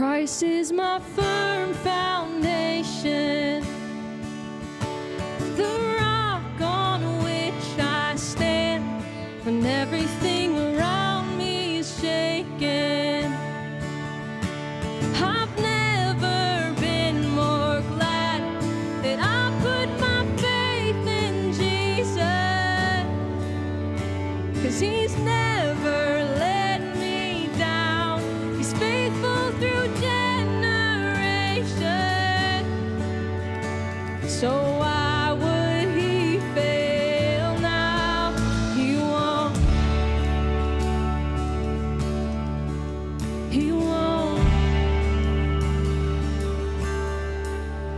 Christ is my firm foundation, the rock on which I stand when everything around me is shaken. I've never been more glad that I put my faith in Jesus, 'cause He's never let me down. He's faithful through generations. So why would He fail now? He won't. He won't.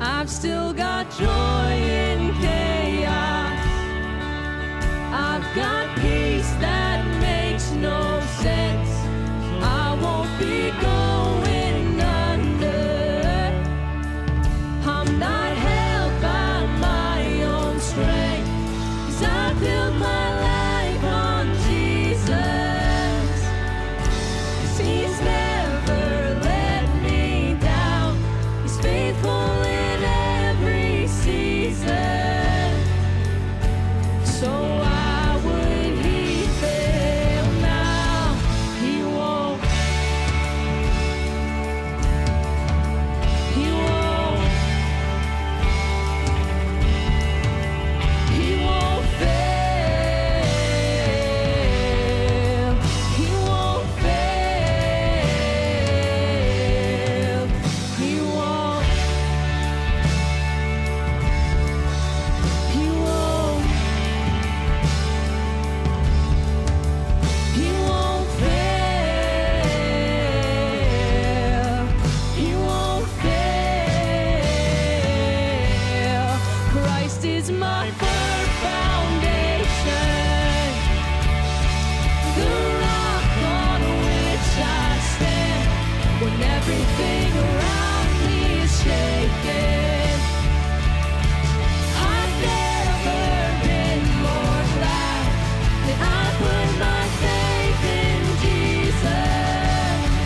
I've still got joy in chaos. I've got peace that makes no sense. I won't be going under. I'm not held by my own strength, 'cause I built my life on Jesus. 'Cause He's never let me down. He's faithful in every season. So why would He fail now? He won't. He won't. He won't fail. He won't fail. He won't. He won't. He won't fail. He won't fail. Christ is my firm foundation, the rock on which I stand when everything around me is shaken. I've never been more glad that I put my faith in Jesus.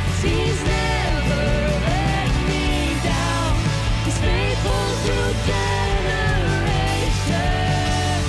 'Cause He's never let me down. He's faithful through generations.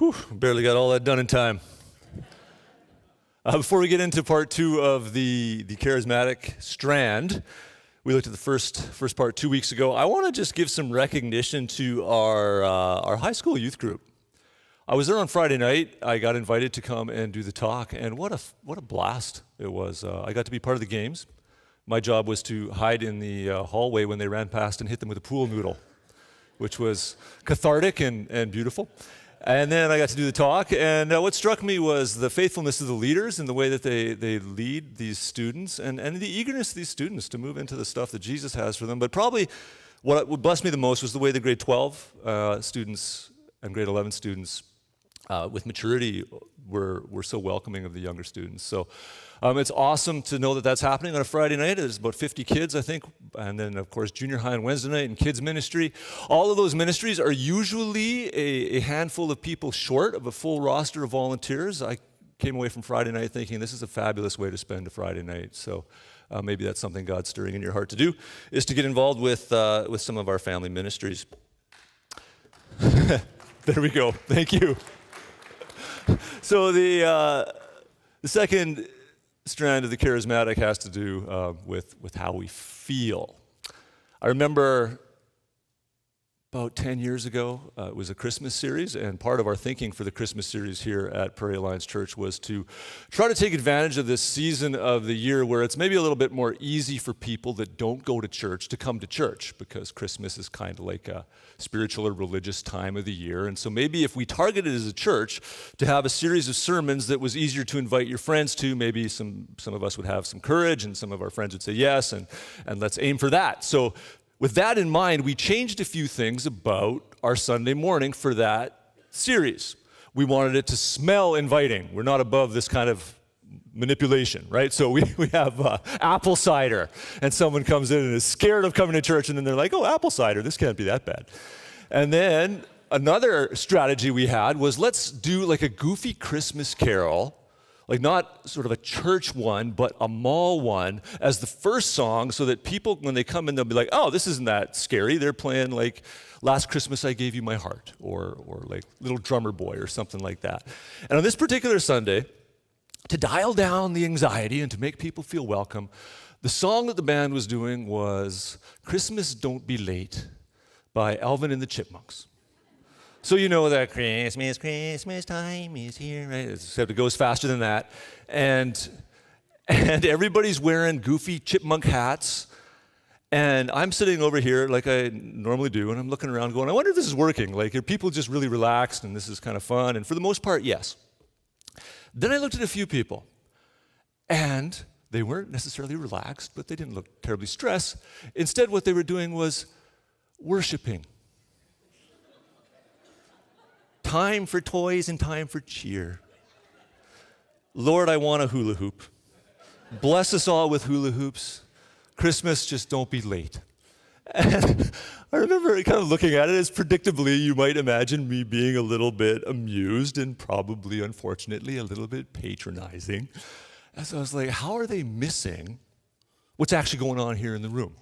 Whew, barely got all that done in time. Before we get into part 2 of the charismatic strand, we looked at the first part 2 weeks ago. I want to just give some recognition to our high school youth group. I was there on Friday night. I got invited to come and do the talk, and what a blast it was. I got to be part of the games. My job was to hide in the hallway when they ran past and hit them with a pool noodle, which was cathartic and beautiful. And then I got to do the talk, and what struck me was the faithfulness of the leaders and the way that they lead these students and the eagerness of these students to move into the stuff that Jesus has for them. But probably what blessed me the most was the way the grade 12 students and grade 11 students with maturity were so welcoming of the younger students. So it's awesome to know that that's happening on a Friday night. There's about 50 kids, I think, and then, of course, junior high on Wednesday night and kids ministry. All of those ministries are usually a handful of people short of a full roster of volunteers. I came away from Friday night thinking this is a fabulous way to spend a Friday night. So maybe that's something God's stirring in your heart to do, is to get involved with some of our family ministries. There we go. Thank you. So the second strand of the charismatic has to do with how we feel. I remember about 10 years ago, it was a Christmas series, and part of our thinking for the Christmas series here at Prairie Alliance Church was to try to take advantage of this season of the year where it's maybe a little bit more easy for people that don't go to church to come to church, because Christmas is kind of like a spiritual or religious time of the year. And so maybe if we targeted as a church to have a series of sermons that was easier to invite your friends to, maybe some of us would have some courage and some of our friends would say yes, and let's aim for that. So with that in mind, we changed a few things about our Sunday morning for that series. We wanted it to smell inviting. We're not above this kind of manipulation, right? So we have apple cider, and someone comes in and is scared of coming to church, and then they're like, oh, apple cider, this can't be that bad. And then another strategy we had was, let's do like a goofy Christmas carol, like not sort of a church one, but a mall one as the first song, so that people, when they come in, they'll be like, oh, this isn't that scary. They're playing like Last Christmas I Gave You My Heart, or like Little Drummer Boy or something like that. And on this particular Sunday, to dial down the anxiety and to make people feel welcome, the song that the band was doing was Christmas Don't Be Late by Alvin and the Chipmunks. So you know that Christmas time is here, right? Except it goes faster than that. And everybody's wearing goofy chipmunk hats. And I'm sitting over here like I normally do, and I'm looking around going, I wonder if this is working. Like, are people just really relaxed and this is kind of fun? And for the most part, yes. Then I looked at a few people, and they weren't necessarily relaxed, but they didn't look terribly stressed. Instead, what they were doing was worshiping. Time for toys and time for cheer. Lord, I want a hula hoop. Bless us all with hula hoops. Christmas, just don't be late. And I remember kind of looking at it as, predictably, you might imagine me being a little bit amused and probably, unfortunately, a little bit patronizing. And so I was like, how are they missing what's actually going on here in the room?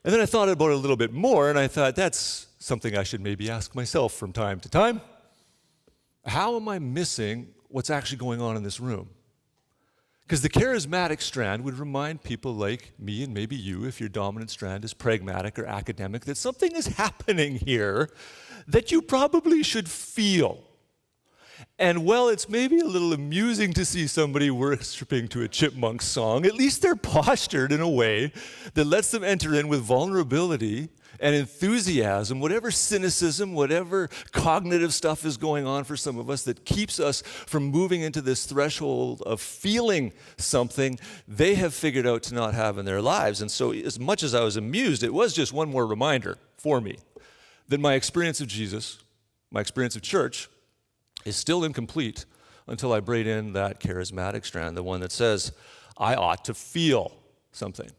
And then I thought about it a little bit more, and I thought, that's something I should maybe ask myself from time to time. How am I missing what's actually going on in this room? Because the charismatic strand would remind people like me and maybe you, if your dominant strand is pragmatic or academic, that something is happening here that you probably should feel. And while it's maybe a little amusing to see somebody worshiping to a chipmunk song, at least they're postured in a way that lets them enter in with vulnerability and enthusiasm, whatever cynicism, whatever cognitive stuff is going on for some of us that keeps us from moving into this threshold of feeling something they have figured out to not have in their lives. And so as much as I was amused, it was just one more reminder for me that my experience of Jesus, my experience of church, is still incomplete until I braid in that charismatic strand, the one that says, I ought to feel something.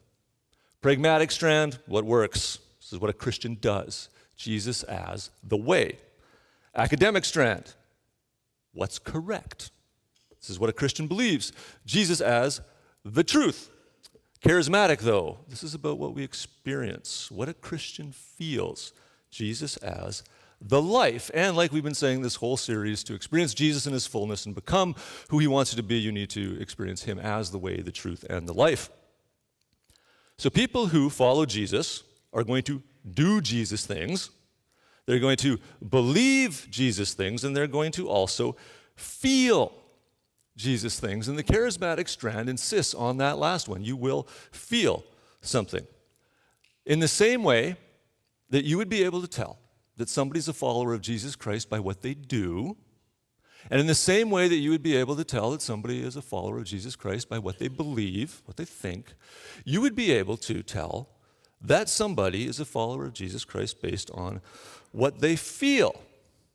Pragmatic strand, what works? This is what a Christian does. Jesus as the way. Academic strand, what's correct? This is what a Christian believes. Jesus as the truth. Charismatic, though, this is about what we experience, what a Christian feels. Jesus as the life. And like we've been saying this whole series, to experience Jesus in his fullness and become who he wants you to be, you need to experience him as the way, the truth, and the life. So people who follow Jesus are going to do Jesus things. They're going to believe Jesus things, and they're going to also feel Jesus things. And the charismatic strand insists on that last one. You will feel something. In the same way that you would be able to tell that somebody's a follower of Jesus Christ by what they do, and in the same way that you would be able to tell that somebody is a follower of Jesus Christ by what they believe, what they think, you would be able to tell that somebody is a follower of Jesus Christ based on what they feel.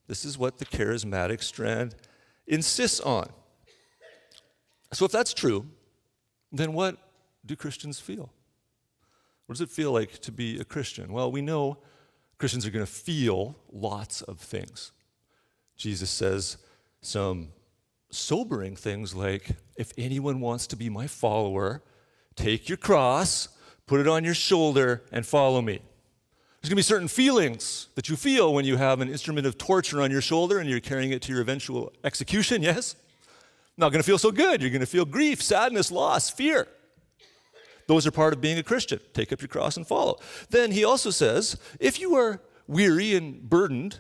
This is what the charismatic strand insists on. So if that's true, then what do Christians feel? What does it feel like to be a Christian? Well, we know Christians are going to feel lots of things. Jesus says some sobering things like, if anyone wants to be my follower, take your cross, put it on your shoulder, and follow me. There's going to be certain feelings that you feel when you have an instrument of torture on your shoulder and you're carrying it to your eventual execution, yes? Not going to feel so good. You're going to feel grief, sadness, loss, fear. Those are part of being a Christian. Take up your cross and follow. Then he also says, if you are weary and burdened,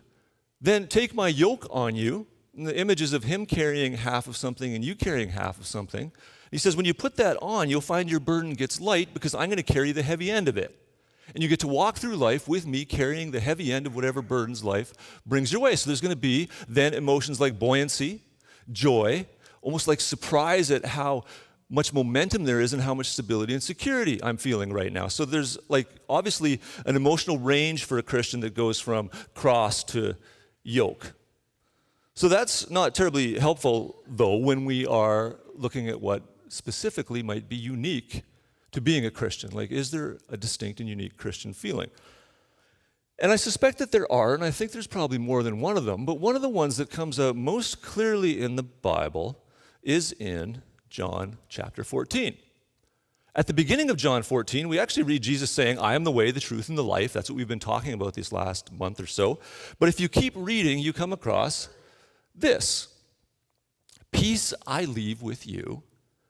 then take my yoke on you. And the image is of him carrying half of something and you carrying half of something. He says, when you put that on, you'll find your burden gets light because I'm going to carry the heavy end of it. And you get to walk through life with me carrying the heavy end of whatever burdens life brings your way. So there's going to be then emotions like buoyancy, joy, almost like surprise at how much momentum there is and how much stability and security I'm feeling right now. So there's like obviously an emotional range for a Christian that goes from cross to yoke. So that's not terribly helpful, though, when we are looking at what specifically might be unique to being a Christian. Like, is there a distinct and unique Christian feeling? And I suspect that there are, and I think there's probably more than one of them, but one of the ones that comes out most clearly in the Bible is in John chapter 14. At the beginning of John 14, we actually read Jesus saying, I am the way, the truth, and the life. That's what we've been talking about this last month or so. But if you keep reading, you come across this. Peace I leave with you.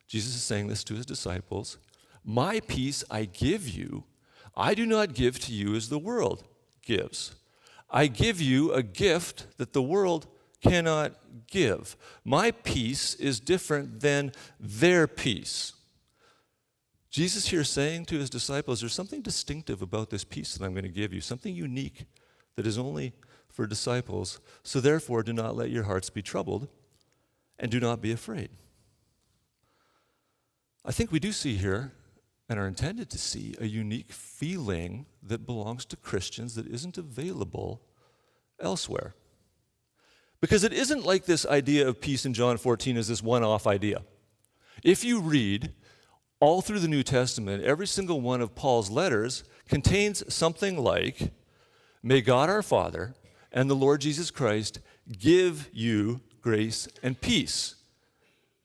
Jesus is saying this to his disciples. My peace I give you. I do not give to you as the world gives. I give you a gift that the world cannot give. My peace is different than their peace. Jesus here saying to his disciples, there's something distinctive about this peace that I'm going to give you, something unique that is only for disciples. So therefore, do not let your hearts be troubled and do not be afraid. I think we do see here and are intended to see a unique feeling that belongs to Christians that isn't available elsewhere. Because it isn't like this idea of peace in John 14 is this one-off idea. If you read all through the New Testament, every single one of Paul's letters contains something like, may God our Father and the Lord Jesus Christ give you grace and peace.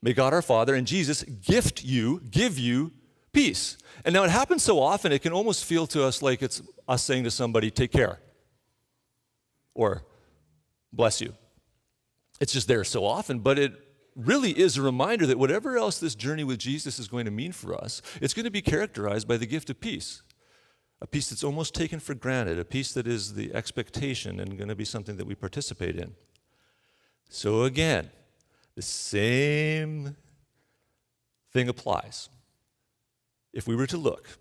May God our Father and Jesus give you peace. And now it happens so often, it can almost feel to us like it's us saying to somebody, take care, or bless you. It's just there so often, but it really is a reminder that whatever else this journey with Jesus is going to mean for us, it's going to be characterized by the gift of peace. A peace that's almost taken for granted, a peace that is the expectation and going to be something that we participate in. So again, the same thing applies. If we were to look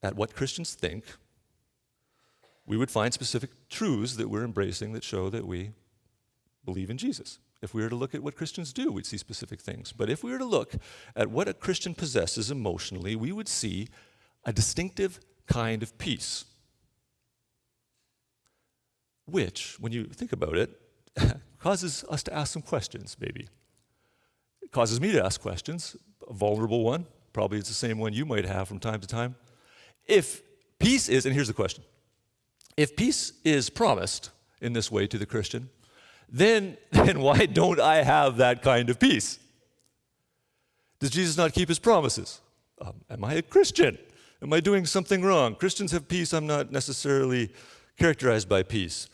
at what Christians think, we would find specific truths that we're embracing that show that we believe in Jesus. If we were to look at what Christians do, we'd see specific things. But if we were to look at what a Christian possesses emotionally, we would see a distinctive kind of peace, which, when you think about it, causes us to ask some questions, maybe. It causes me to ask questions, a vulnerable one. Probably it's the same one you might have from time to time. If peace is, and here's the question, if peace is promised in this way to the Christian, then why don't I have that kind of peace? Does Jesus not keep his promises? Am I a Christian? Am I doing something wrong? Christians have peace. I'm not necessarily characterized by peace.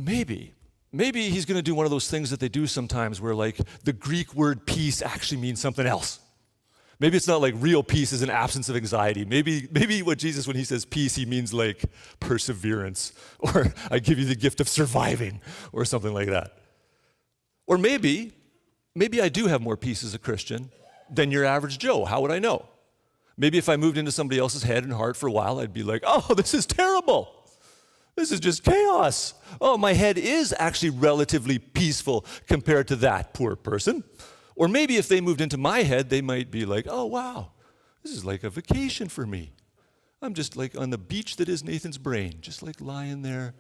maybe he's going to do one of those things that they do sometimes where like the Greek word peace actually means something else. Maybe it's not like real peace is an absence of anxiety. Maybe what Jesus, when he says peace, he means like perseverance, or I give you the gift of surviving, or something like that. Or maybe I do have more peace as a Christian than your average Joe. How would I know? Maybe if I moved into somebody else's head and heart for a while, I'd be like, oh, this is terrible. This is just chaos. Oh, my head is actually relatively peaceful compared to that poor person. Or maybe if they moved into my head, they might be like, oh, wow, this is like a vacation for me. I'm just like on the beach that is Nathan's brain, just like lying there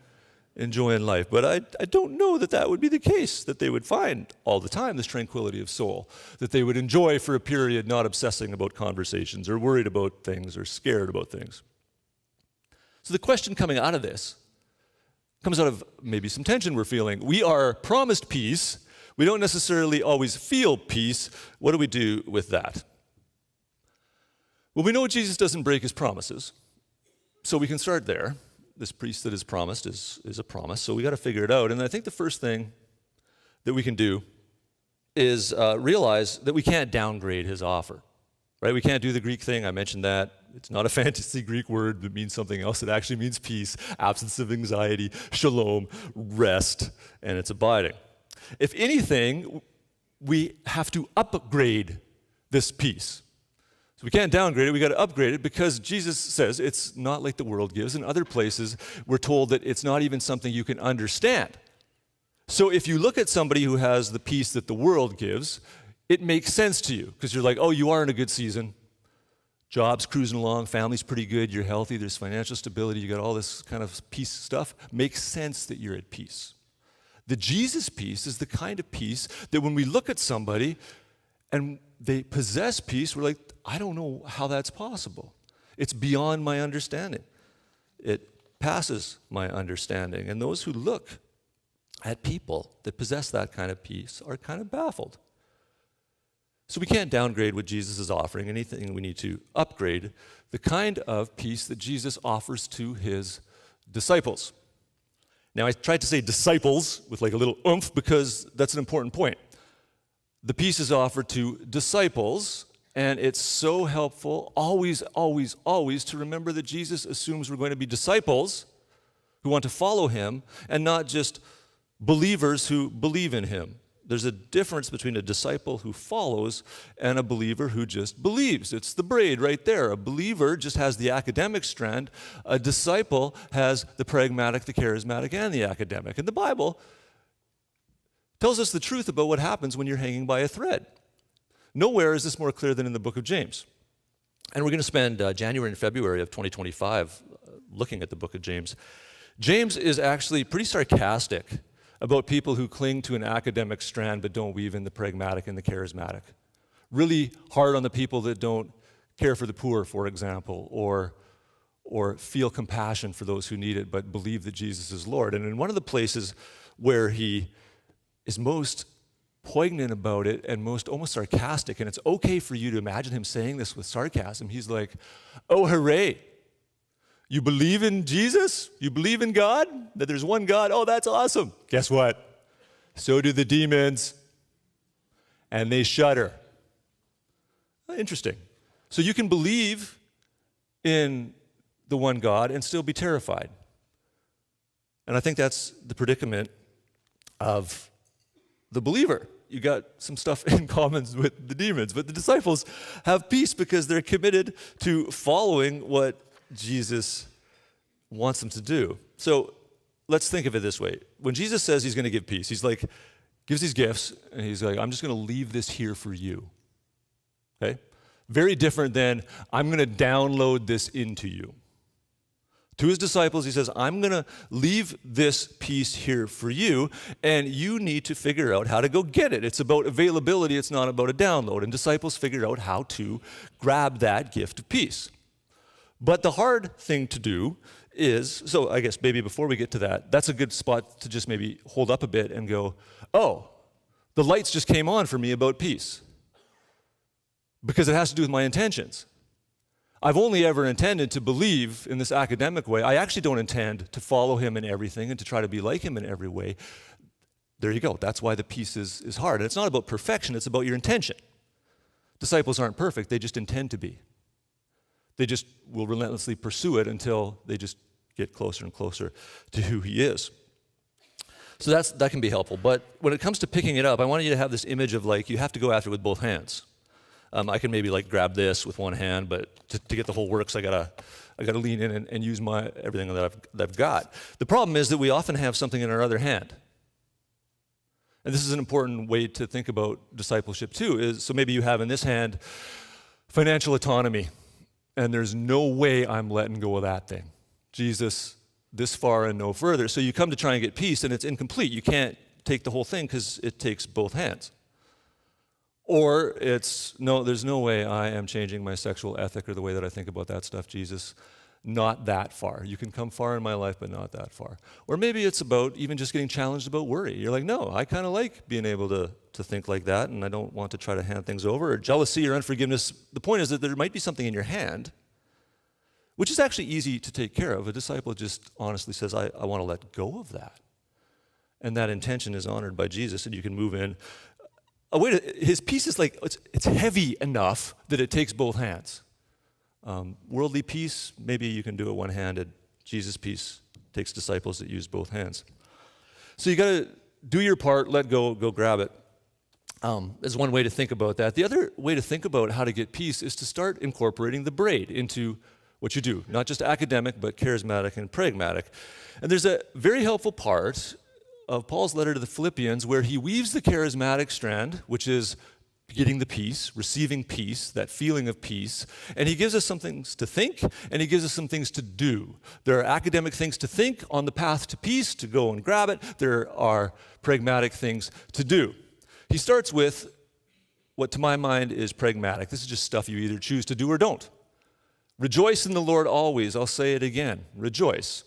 enjoying life. But I don't know that that would be the case, that they would find all the time this tranquility of soul, that they would enjoy for a period not obsessing about conversations or worried about things or scared about things. So the question coming out of this comes out of maybe some tension we're feeling. We are promised peace. We don't necessarily always feel peace. What do we do with that? Well, we know Jesus doesn't break his promises, so we can start there. This peace that is promised is a promise, so we got to figure it out. And I think the first thing that we can do is realize that we can't downgrade his offer, right? We can't do the Greek thing. I mentioned that. It's not a fantasy Greek word that means something else. It actually means peace, absence of anxiety, shalom, rest, and it's abiding. If anything, we have to upgrade this peace. So we can't downgrade it, we got to upgrade it, because Jesus says it's not like the world gives. In other places, we're told that it's not even something you can understand. So if you look at somebody who has the peace that the world gives, it makes sense to you, because you're like, oh, you are in a good season. Job's cruising along, family's pretty good, you're healthy, there's financial stability, you got all this kind of peace stuff. Makes sense that you're at peace. The Jesus peace is the kind of peace that when we look at somebody and they possess peace, we're like, I don't know how that's possible. It's beyond my understanding. It passes my understanding. And those who look at people that possess that kind of peace are kind of baffled. So we can't downgrade what Jesus is offering. Anything, we need to upgrade the kind of peace that Jesus offers to his disciples. Now, I tried to say disciples with like a little oomph because that's an important point. The peace is offered to disciples, and it's so helpful always, always, always to remember that Jesus assumes we're going to be disciples who want to follow him and not just believers who believe in him. There's a difference between a disciple who follows and a believer who just believes. It's the braid right there. A believer just has the academic strand. A disciple has the pragmatic, the charismatic, and the academic. And the Bible tells us the truth about what happens when you're hanging by a thread. Nowhere is this more clear than in the book of James. And we're going to spend January and February of 2025 looking at the book of James. James is actually pretty sarcastic about people who cling to an academic strand but don't weave in the pragmatic and the charismatic. Really hard on the people that don't care for the poor, for example, or feel compassion for those who need it but believe that Jesus is Lord. And in one of the places where he is most poignant about it and most almost sarcastic, and it's okay for you to imagine him saying this with sarcasm, he's like, oh, hooray. You believe in Jesus? You believe in God? That there's one God? Oh, that's awesome. Guess what? So do the demons. And they shudder. Interesting. So you can believe in the one God and still be terrified. And I think that's the predicament of the believer. You got some stuff in common with the demons, but the disciples have peace because they're committed to following what Jesus wants them to do. So let's think of it this way. When Jesus says he's going to give peace, he's like, gives these gifts, and he's like, I'm just going to leave this here for you. Okay? Very different than, I'm going to download this into you. To his disciples, he says, I'm going to leave this peace here for you, and you need to figure out how to go get it. It's about availability. It's not about a download. And disciples figured out how to grab that gift of peace. But the hard thing to do is, so I guess maybe before we get to that, that's a good spot to just maybe hold up a bit and go, oh, the lights just came on for me about peace. Because it has to do with my intentions. I've only ever intended to believe in this academic way. I actually don't intend to follow him in everything and to try to be like him in every way. There you go. That's why the peace is hard. And it's not about perfection, it's about your intention. Disciples aren't perfect, they just intend to be. They just will relentlessly pursue it until they just get closer and closer to who he is. So that can be helpful. But when it comes to picking it up, I want you to have this image of like you have to go after it with both hands. I can maybe like grab this with one hand, but to get the whole works, I gotta lean in and use everything that I've got. The problem is that we often have something in our other hand. And this is an important way to think about discipleship too, so maybe you have in this hand financial autonomy, and there's no way I'm letting go of that thing. Jesus, this far and no further. So you come to try and get peace, and it's incomplete. You can't take the whole thing because it takes both hands. Or it's, no, there's no way I am changing my sexual ethic or the way that I think about that stuff, Jesus. Not that far. You can come far in my life, but not that far. Or maybe it's about even just getting challenged about worry. You're like, no, I kind of like being able to think like that, and I don't want to try to hand things over. Or jealousy or unforgiveness. The point is that there might be something in your hand, which is actually easy to take care of. A disciple just honestly says, I want to let go of that. And that intention is honored by Jesus, and you can move in. His peace is like, it's heavy enough that it takes both hands. Worldly peace, maybe you can do it one-handed. Jesus' peace takes disciples that use both hands. So you got to do your part, let go grab it. Is one way to think about that. The other way to think about how to get peace is to start incorporating the braid into what you do, not just academic, but charismatic and pragmatic. And there's a very helpful part of Paul's letter to the Philippians where he weaves the charismatic strand, which is getting the peace, receiving peace, that feeling of peace, and he gives us some things to think, and he gives us some things to do. There are academic things to think on the path to peace, to go and grab it. There are pragmatic things to do. He starts with what to my mind is pragmatic. This is just stuff you either choose to do or don't. Rejoice in the Lord always. I'll say it again. Rejoice.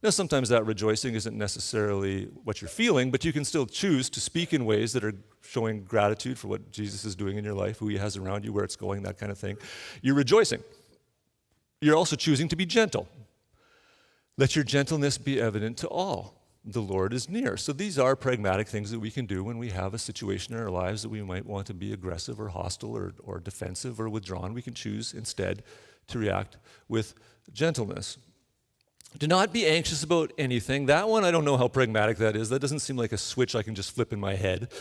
Now, sometimes that rejoicing isn't necessarily what you're feeling, but you can still choose to speak in ways that are showing gratitude for what Jesus is doing in your life, who he has around you, where it's going, that kind of thing. You're rejoicing. You're also choosing to be gentle. Let your gentleness be evident to all. The Lord is near. So these are pragmatic things that we can do when we have a situation in our lives that we might want to be aggressive or hostile or defensive or withdrawn. We can choose instead to react with gentleness. Do not be anxious about anything. That one, I don't know how pragmatic that is. That doesn't seem like a switch I can just flip in my head.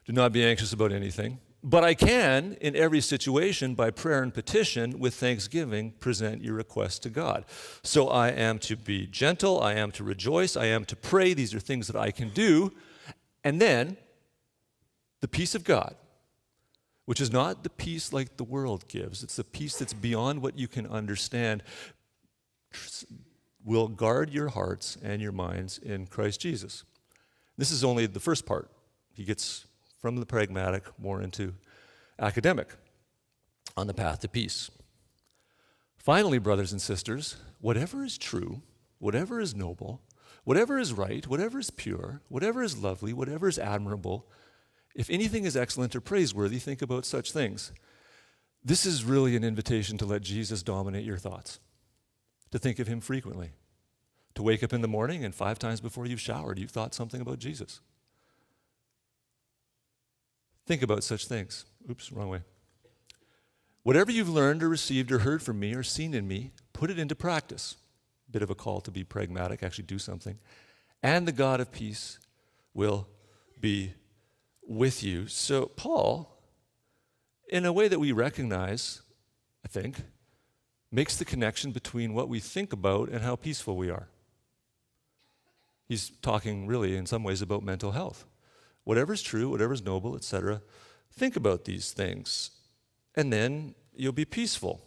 Do not be anxious about anything. But I can, in every situation, by prayer and petition, with thanksgiving, present your request to God. So I am to be gentle, I am to rejoice, I am to pray. These are things that I can do. And then, the peace of God, which is not the peace like the world gives. It's the peace that's beyond what you can understand, will guard your hearts and your minds in Christ Jesus. This is only the first part. He gets from the pragmatic more into academic on the path to peace. Finally, brothers and sisters, whatever is true, whatever is noble, whatever is right, whatever is pure, whatever is lovely, whatever is admirable, if anything is excellent or praiseworthy, think about such things. This is really an invitation to let Jesus dominate your thoughts, to think of him frequently, to wake up in the morning and 5 times before you've showered, you've thought something about Jesus. Think about such things. Oops, wrong way. Whatever you've learned or received or heard from me or seen in me, put it into practice. Bit of a call to be pragmatic, actually do something. And the God of peace will be with you. So Paul, in a way that we recognize, I think, makes the connection between what we think about and how peaceful we are. He's talking really in some ways about mental health. Whatever's true, whatever's noble, etc., think about these things, and then you'll be peaceful.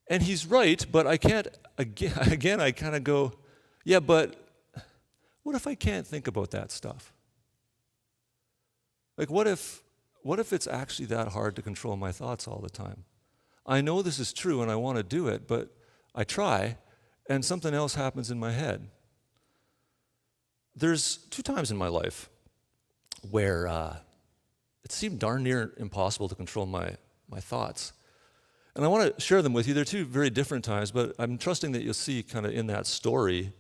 And he's right, but I can't, again, I kind of go, yeah, but what if I can't think about that stuff? Like, what if it's actually that hard to control my thoughts all the time? I know this is true and I want to do it, but I try, and something else happens in my head. There's 2 times in my life where it seemed darn near impossible to control my thoughts. And I want to share them with you. They're two very different times, but I'm trusting that you'll see kind of in that story,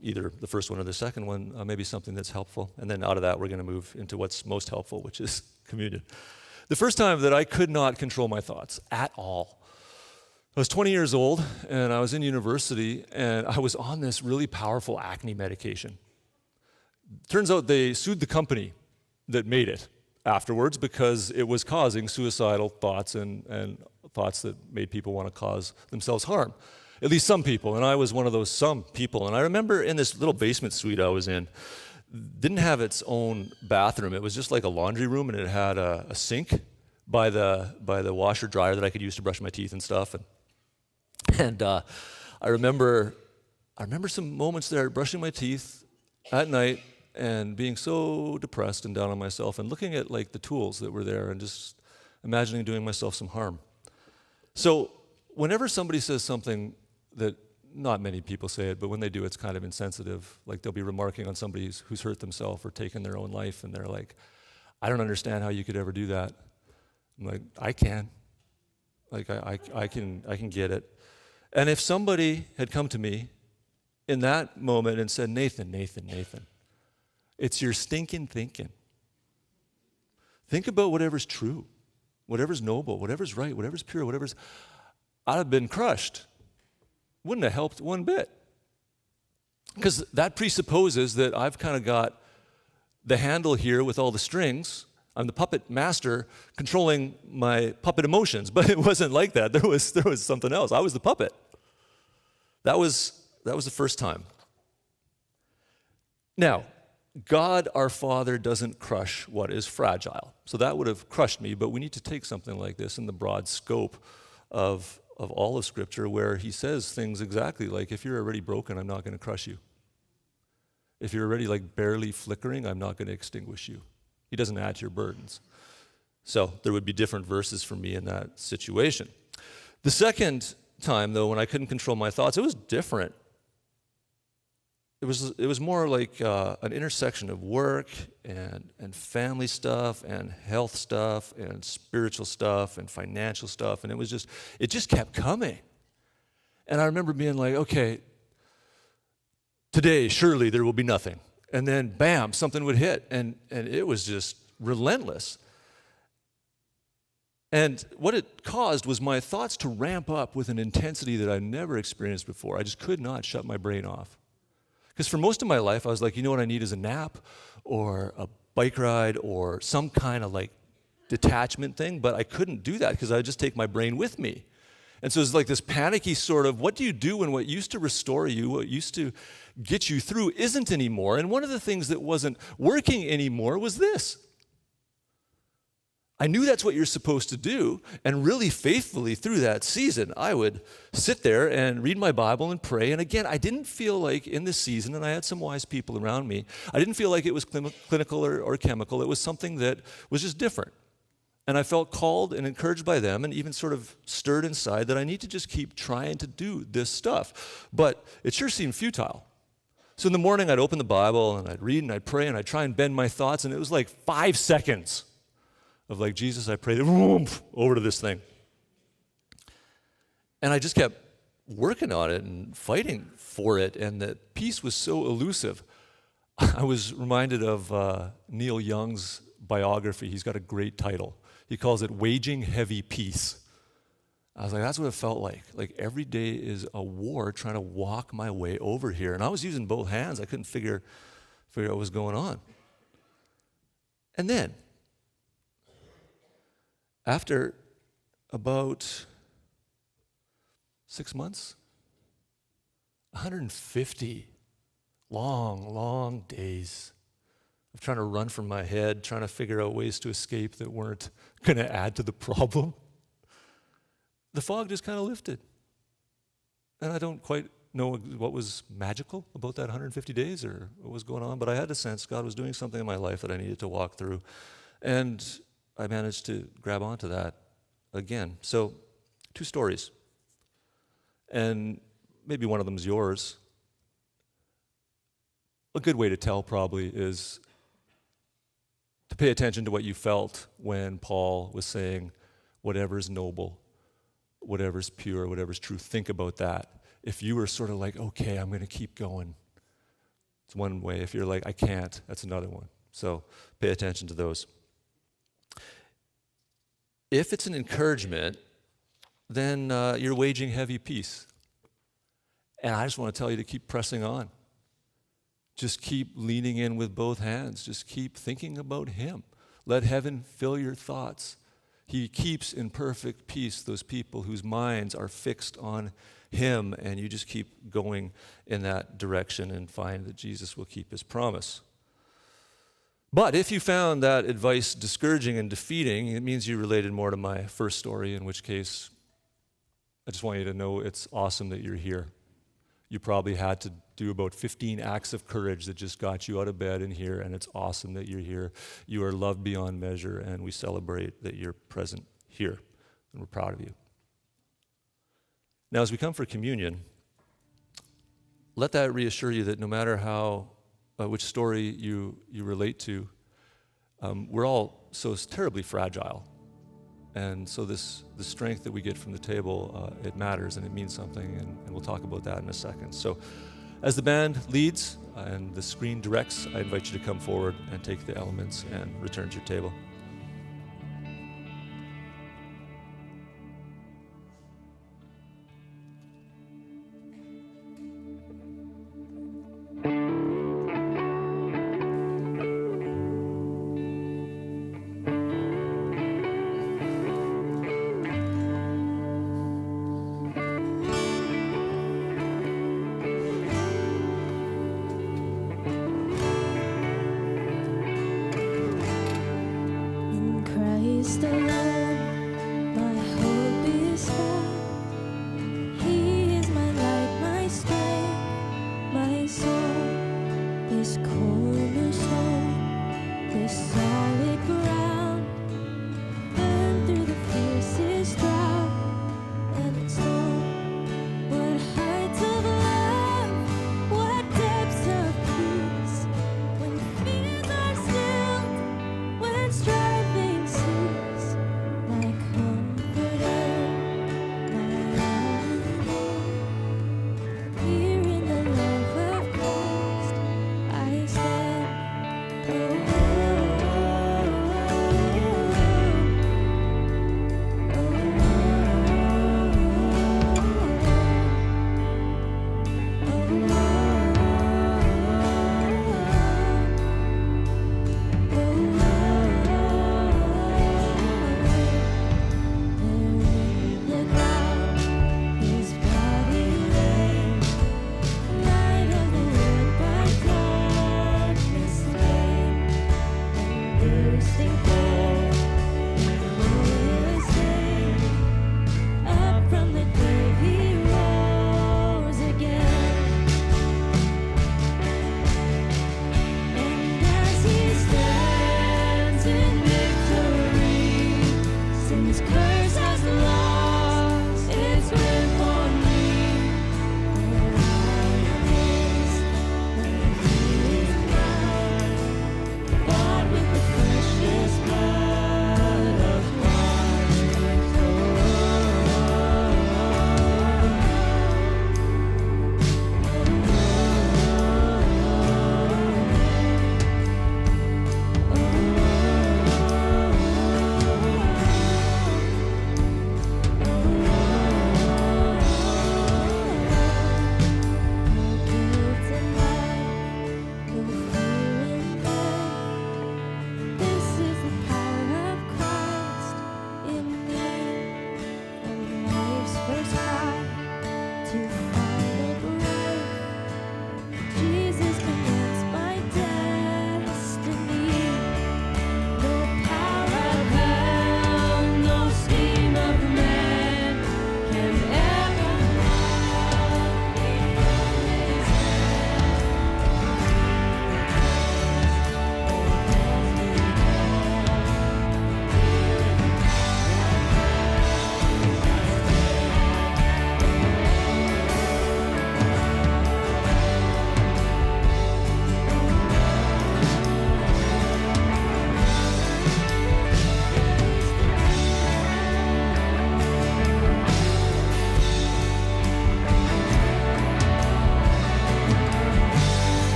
either the first one or the second one, maybe something that's helpful. And then out of that, we're going to move into what's most helpful, which is communion. The first time that I could not control my thoughts at all, I was 20 years old, and I was in university, and I was on this really powerful acne medication. Turns out they sued the company that made it afterwards because it was causing suicidal thoughts and thoughts that made people want to cause themselves harm. At least some people, and I was one of those some people. And I remember in this little basement suite I was in, didn't have its own bathroom. It was just like a laundry room, and it had a sink by the washer dryer that I could use to brush my teeth and stuff. And I remember some moments there brushing my teeth at night and being so depressed and down on myself and looking at like the tools that were there and just imagining doing myself some harm. So whenever somebody says something that not many people say it, but when they do, it's kind of insensitive. Like they'll be remarking on somebody who's hurt themselves or taken their own life, and they're like, I don't understand how you could ever do that. I'm like, I can. Like I can get it. And if somebody had come to me in that moment and said, Nathan, it's your stinking thinking. Think about whatever's true, whatever's noble, whatever's right, whatever's pure, whatever's... I'd have been crushed. Wouldn't have helped one bit. Because that presupposes that I've kind of got the handle here with all the strings. I'm the puppet master controlling my puppet emotions, but it wasn't like that. There was something else. I was the puppet. That was the first time. Now, God our Father doesn't crush what is fragile. So that would have crushed me, but we need to take something like this in the broad scope of all of Scripture, where he says things exactly like, if you're already broken, I'm not going to crush you. If you're already like barely flickering, I'm not going to extinguish you. He doesn't add to your burdens. So there would be different verses for me in that situation. The second time, though, when I couldn't control my thoughts, it was different. It was more like an intersection of work and family stuff and health stuff and spiritual stuff and financial stuff, and it just kept coming. And I remember being like, okay, today surely there will be nothing. And then bam, something would hit, and it was just relentless. And what it caused was my thoughts to ramp up with an intensity that I never experienced before. I just could not shut my brain off. Because for most of my life, I was like, you know what I need is a nap or a bike ride or some kind of like detachment thing, but I couldn't do that because I would just take my brain with me. And so it's like this panicky sort of, what do you do when what used to restore you, what used to get you through isn't anymore? And one of the things that wasn't working anymore was this. I knew that's what you're supposed to do, and really faithfully through that season, I would sit there and read my Bible and pray. And again, I didn't feel like in this season, and I had some wise people around me, I didn't feel like it was clinical or chemical. It was something that was just different. And I felt called and encouraged by them and even sort of stirred inside that I need to just keep trying to do this stuff. But it sure seemed futile. So in the morning, I'd open the Bible, and I'd read, and I'd pray, and I'd try and bend my thoughts, and it was like 5 seconds of like, Jesus, I pray, over to this thing. And I just kept working on it and fighting for it, and the peace was so elusive. I was reminded of Neil Young's biography. He's got a great title. He calls it Waging Heavy Peace. I was like, that's what it felt like. Like every day is a war trying to walk my way over here. And I was using both hands. I couldn't figure out what was going on. And then, after about 6 months, 150 long days of trying to run from my head, trying to figure out ways to escape that weren't going to add to the problem, the fog just kind of lifted. And I don't quite know what was magical about that 150 days or what was going on, but I had a sense God was doing something in my life that I needed to walk through. And I managed to grab onto that again. So, 2 stories. And maybe one of them is yours. A good way to tell probably is to pay attention to what you felt when Paul was saying, whatever's noble, whatever's pure, whatever's true. Think about that. If you were sort of like, okay, I'm going to keep going, it's one way. If you're like, I can't, that's another one. So pay attention to those. If it's an encouragement, then you're waging heavy peace. And I just want to tell you to keep pressing on. Just keep leaning in with both hands. Just keep thinking about Him. Let heaven fill your thoughts. He keeps in perfect peace those people whose minds are fixed on Him, and you just keep going in that direction and find that Jesus will keep His promise. But if you found that advice discouraging and defeating, it means you related more to my first story, in which case I just want you to know it's awesome that you're here. You probably had to do about 15 acts of courage that just got you out of bed and here, and it's awesome that you're here. You are loved beyond measure, and we celebrate that you're present here, and we're proud of you. Now, as we come for communion, let that reassure you that no matter how, which story you relate to, we're all so terribly fragile. And so the strength that we get from the table, it matters and it means something, and we'll talk about that in a second. So as the band leads and the screen directs, I invite you to come forward and take the elements and return to your table.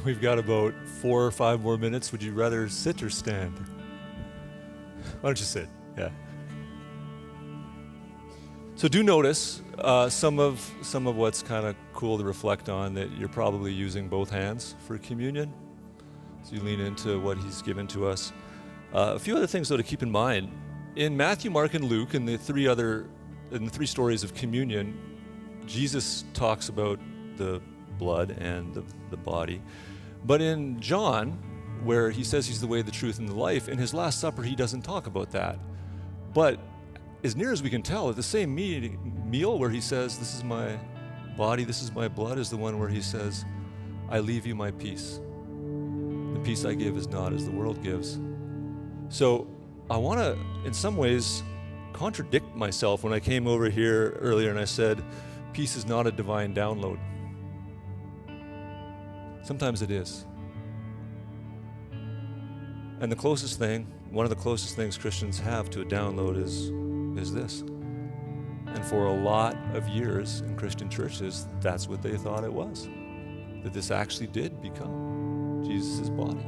We've got about 4 or 5 more minutes. Would you rather sit or stand? Why don't you sit? Yeah. So do notice some of what's kind of cool to reflect on, that you're probably using both hands for communion. So you lean into what he's given to us. A few other things, though, to keep in mind. In Matthew, Mark, and Luke, in the three stories of communion, Jesus talks about the blood and the body. But in John, where he says he's the way, the truth, and the life, in his Last Supper, he doesn't talk about that. But as near as we can tell, at the same meal where he says, this is my body, this is my blood, is the one where he says, I leave you my peace. The peace I give is not as the world gives. So I want to, in some ways, contradict myself when I came over here earlier and I said, peace is not a divine download. Sometimes it is. And one of the closest things Christians have to a download is this. And for a lot of years in Christian churches, that's what they thought it was. That this actually did become Jesus' body.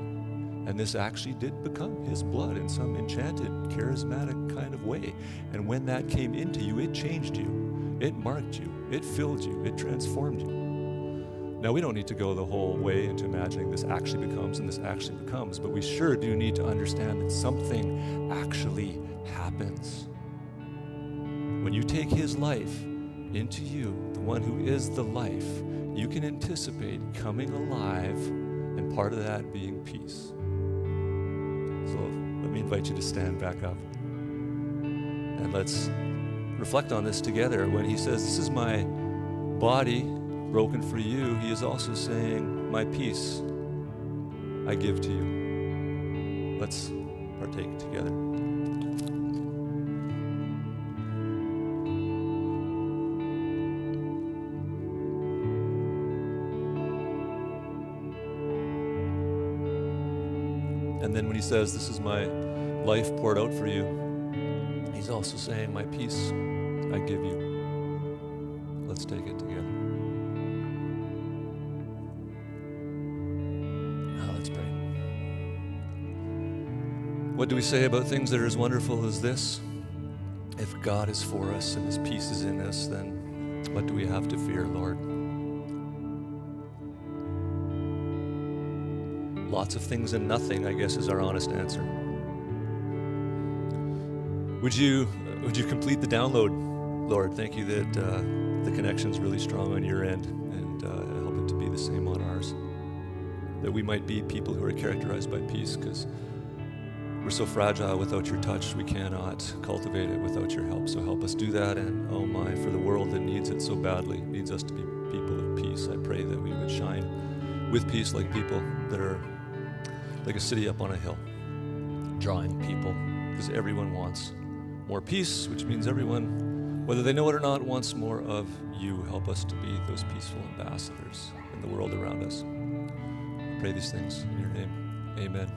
And this actually did become his blood in some enchanted, charismatic kind of way. And when that came into you, it changed you. It marked you. It filled you. It transformed you. Now, we don't need to go the whole way into imagining this actually becomes and this actually becomes, but we sure do need to understand that something actually happens. When you take his life into you, the one who is the life, you can anticipate coming alive, and part of that being peace. So let me invite you to stand back up. And let's reflect on this together. When he says, this is my body broken for you, he is also saying, my peace I give to you. Let's partake together. And then when he says, this is my life poured out for you, he's also saying, my peace I give you. Let's take it together. Now let's pray. What do we say about things that are as wonderful as this? If God is for us and his peace is in us, then what do we have to fear, Lord? Lots of things and nothing, I guess, is our honest answer. Would you complete the download, Lord? Thank you that the connection's really strong on your end, and help it to be the same on ours. That we might be people who are characterized by peace, because we're so fragile without your touch. We cannot cultivate it without your help. So help us do that, and oh my, for the world that needs it so badly, needs us to be people of peace. I pray that we would shine with peace like people that are like a city up on a hill, drawing people, because everyone wants more peace, which means everyone, whether they know it or not, wants more of you. Help us to be those peaceful ambassadors in the world around us. I pray these things in your name. Amen.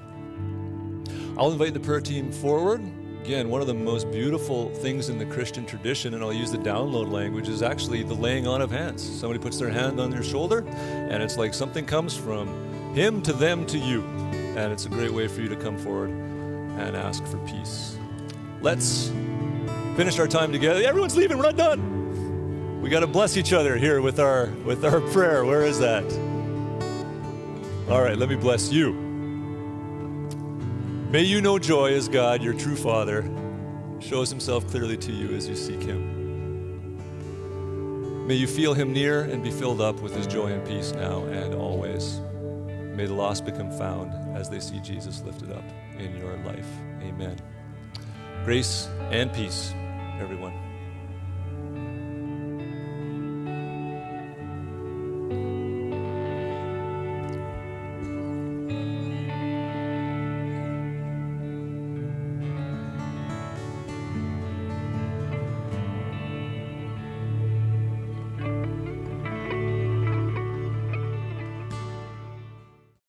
I'll invite the prayer team forward. Again, one of the most beautiful things in the Christian tradition, and I'll use the download language, is actually the laying on of hands. Somebody puts their hand on their shoulder, and it's like something comes from him to them to you. And it's a great way for you to come forward and ask for peace. Let's finish our time together. Everyone's leaving, we're not done. We got to bless each other here with our prayer. Where is that? All right, let me bless you. May you know joy as God, your true Father, shows himself clearly to you as you seek him. May you feel him near and be filled up with his joy and peace now and always. May the lost become found as they see Jesus lifted up in your life. Amen. Grace and peace, everyone.